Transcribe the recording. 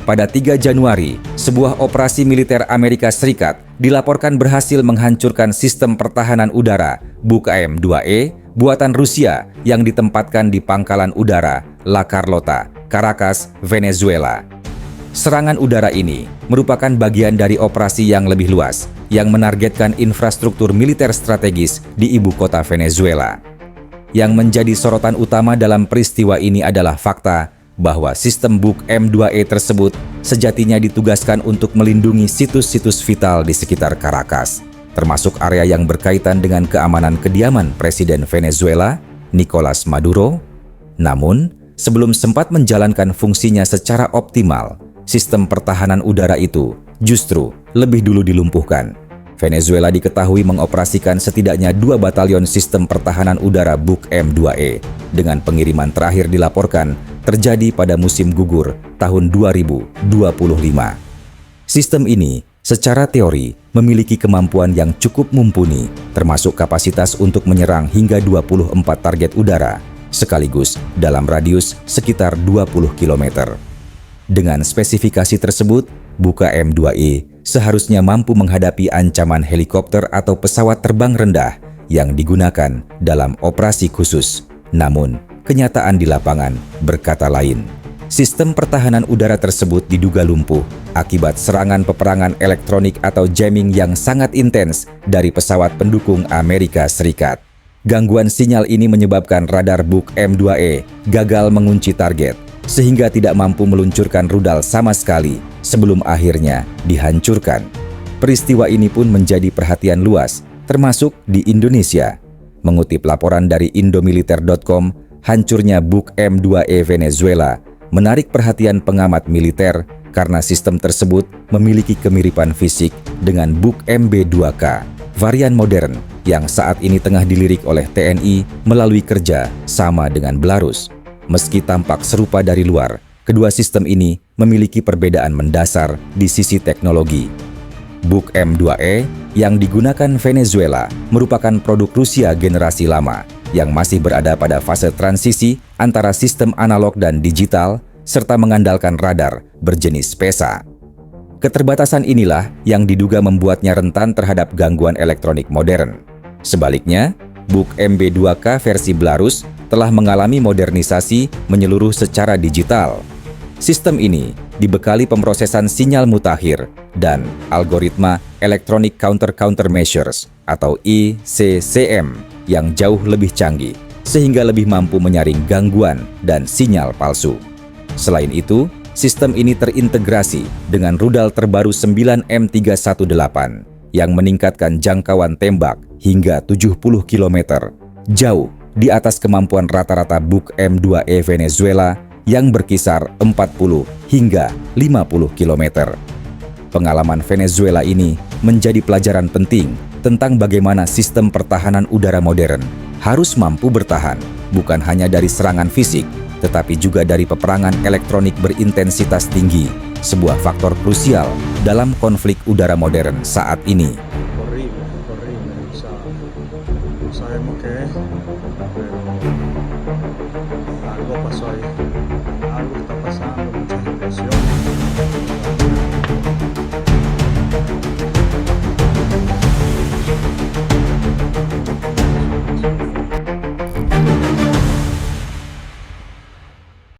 Pada 3 Januari, sebuah operasi militer Amerika Serikat dilaporkan berhasil menghancurkan sistem pertahanan udara Buk M2E buatan Rusia yang ditempatkan di pangkalan udara La Carlota, Caracas, Venezuela. Serangan udara ini merupakan bagian dari operasi yang lebih luas yang menargetkan infrastruktur militer strategis di ibu kota Venezuela. Yang menjadi sorotan utama dalam peristiwa ini adalah fakta bahwa sistem Buk M2E tersebut sejatinya ditugaskan untuk melindungi situs-situs vital di sekitar Caracas, termasuk area yang berkaitan dengan keamanan kediaman Presiden Venezuela, Nicolas Maduro. Namun, sebelum sempat menjalankan fungsinya secara optimal, sistem pertahanan udara itu justru lebih dulu dilumpuhkan. Venezuela diketahui mengoperasikan setidaknya 2 batalion sistem pertahanan udara Buk M2E, dengan pengiriman terakhir dilaporkan terjadi pada musim gugur tahun 2025. Sistem ini secara teori memiliki kemampuan yang cukup mumpuni, termasuk kapasitas untuk menyerang hingga 24 target udara, sekaligus dalam radius sekitar 20 km. Dengan spesifikasi tersebut, Buk M2E seharusnya mampu menghadapi ancaman helikopter atau pesawat terbang rendah yang digunakan dalam operasi khusus. Namun, kenyataan di lapangan berkata lain. Sistem pertahanan udara tersebut diduga lumpuh akibat serangan peperangan elektronik atau jamming yang sangat intens dari pesawat pendukung Amerika Serikat. Gangguan sinyal ini menyebabkan radar Buk M2E gagal mengunci target, sehingga tidak mampu meluncurkan rudal sama sekali sebelum akhirnya dihancurkan. Peristiwa ini pun menjadi perhatian luas, termasuk di Indonesia. Mengutip laporan dari indomiliter.com, hancurnya Buk M2E Venezuela menarik perhatian pengamat militer karena sistem tersebut memiliki kemiripan fisik dengan Buk MB2K, varian modern yang saat ini tengah dilirik oleh TNI melalui kerja sama dengan Belarus. Meski tampak serupa dari luar, kedua sistem ini memiliki perbedaan mendasar di sisi teknologi. Buk M2E yang digunakan Venezuela merupakan produk Rusia generasi lama yang masih berada pada fase transisi antara sistem analog dan digital serta mengandalkan radar berjenis PESA. Keterbatasan inilah yang diduga membuatnya rentan terhadap gangguan elektronik modern. Sebaliknya, Buk MB2K versi Belarus telah mengalami modernisasi menyeluruh secara digital. Sistem ini dibekali pemrosesan sinyal mutakhir dan algoritma Electronic Countermeasures atau ECCM yang jauh lebih canggih, sehingga lebih mampu menyaring gangguan dan sinyal palsu. Selain itu, sistem ini terintegrasi dengan rudal terbaru 9M318 yang meningkatkan jangkauan tembak hingga 70 km, jauh di atas kemampuan rata-rata Buk M2E Venezuela yang berkisar 40 hingga 50 km. Pengalaman Venezuela ini menjadi pelajaran penting tentang bagaimana sistem pertahanan udara modern harus mampu bertahan bukan hanya dari serangan fisik, tetapi juga dari peperangan elektronik berintensitas tinggi, sebuah faktor krusial dalam konflik udara modern saat ini.